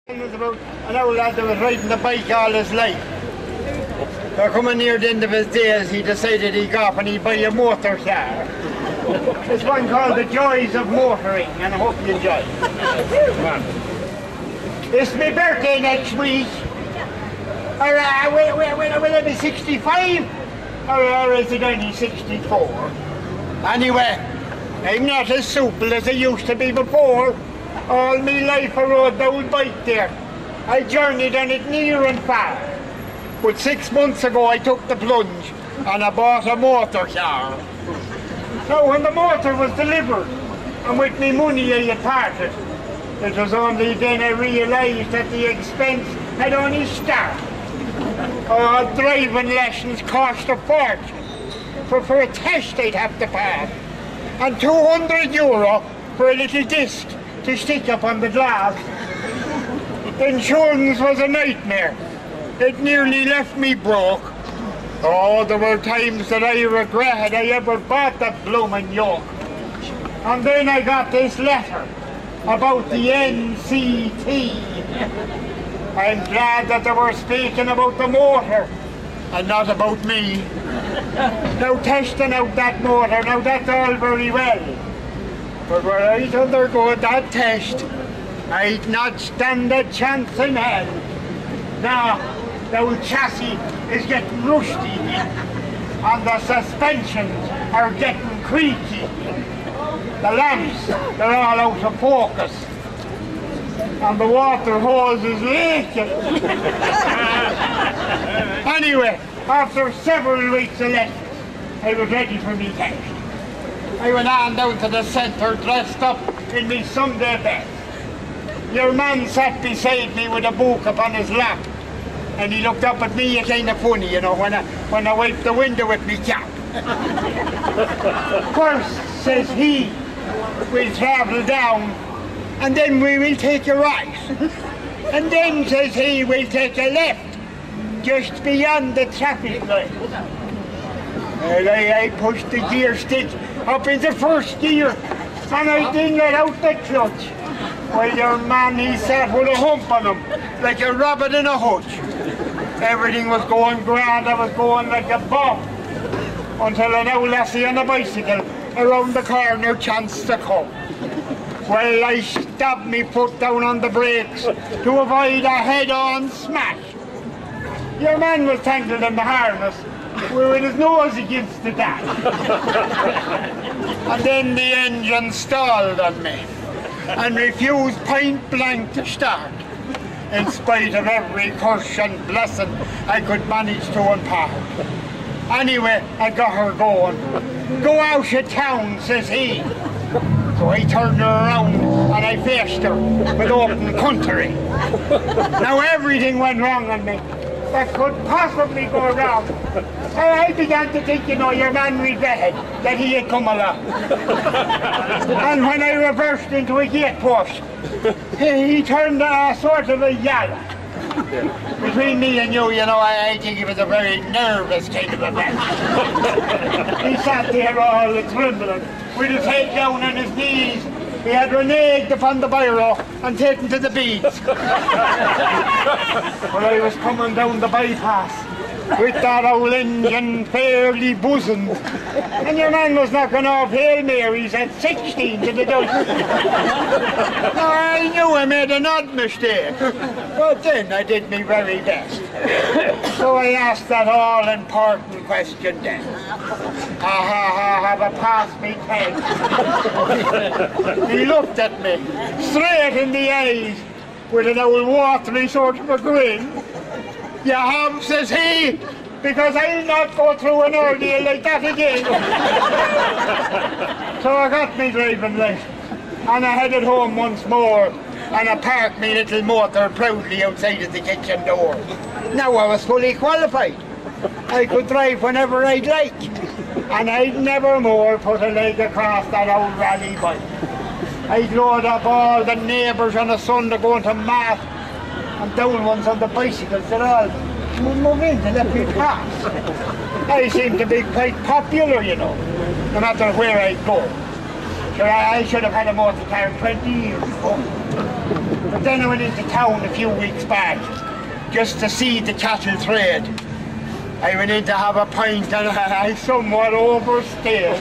It was about an old lad that was riding the bike all his life. So coming near the end of his days, he decided he'd go off and he'd buy a motor car. It's one called The Joys of Motoring, and I hope you enjoy it. Come on. It's my birthday next week. Will I be 65? Or is it only 64? Anyway, I'm not as supple as I used to be before. All my life I rode the old bike there. I journeyed on it near and far. But 6 months ago I took the plunge and I bought a motor car. So when the motor was delivered and with me money I had parted, it was only then I realised that the expense had only started. Oh, driving lessons cost a fortune. For a test I'd have to pass. And €200 for a little disc to stick up on the glass. Insurance was a nightmare. It nearly left me broke. Oh, there were times that I regretted I ever bought that bloomin' yoke. And then I got this letter about the NCT. I'm glad that they were speaking about the motor and not about me. Now testing out that motor, now that's all very well. But were I to undergo that test, I'd not stand a chance in hell. Now, the old chassis is getting rusty, and the suspensions are getting creaky. The lamps, they're all out of focus, and the water hose is leaking. Anyway, after several weeks of lessons, I was ready for me test. I went on down to the centre, dressed up in me Sunday best. Your man sat beside me with a book upon his lap, and he looked up at me kind of funny, you know, when I wiped the window with me cap. First, says he, we'll travel down, and then we will take a right. And then, says he, we'll take a left, just beyond the traffic light. Well, I pushed the gear stick up into first gear, and I didn't let out the clutch. Well, your man, he sat with a hump on him, like a rabbit in a hutch. Everything was going grand, I was going like a bomb, until an old lassie on a bicycle around the corner chanced to come. Well, I stabbed me foot down on the brakes to avoid a head-on smash. Your man was tangled in the harness, with his nose against the dash. And then the engine stalled on me and refused point blank to start, in spite of every curse and blessing I could manage to impart. Anyway, I got her going. Go out of town, says he. So I turned her around and I faced her with open country. Now everything went wrong on me that could possibly go wrong. I began to think, you know, your man regretted that he had come along. And when I reversed into a gate post, he turned a sort of a yalla. Between me and you know, I think he was a very nervous kind of a man. He sat there all trembling, with his head down on his knees. He had reneged upon the biro and taken to the beads. Well, I was coming down the bypass with that old engine fairly buzzing, and your man was knocking off Hail Marys at 16 to the dozen. Now, I knew I made an odd mistake, but then I did my very best. So I asked that all-important question then. Have I passed me test? He looked at me, straight in the eyes, with an old watery sort of a grin. You have, says he, because I'll not go through an ordeal like that again. So I got me driving lesson, and I headed home once more, and I parked me little motor proudly outside of the kitchen door. Now I was fully qualified. I could drive whenever I'd like, and I'd never more put a leg across that old rally bike. I'd load up all the neighbours on a Sunday going to mass, and down ones on the bicycles that all move in to let me pass. I seem to be quite popular, you know, no matter where I go. Sure, I should have had a motor car 20 years ago. But then I went into town a few weeks back just to see the cattle trade. I went in to have a pint and I somewhat overstayed.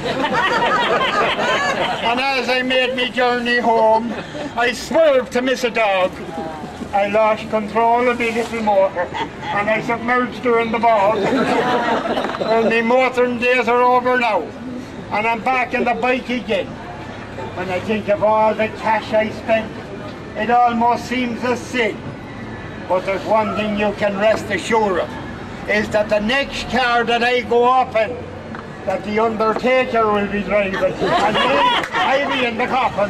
And as I made my journey home, I swerved to miss a dog. I lost control of my little motor and I submerged her in the bog. Well, my motoring days are over now and I'm back on the bike again. When I think of all the cash I spent, it almost seems a sin. But there's one thing you can rest assured of, is that the next car that I go up in, that the Undertaker will be driving, and I'll be in the coffin.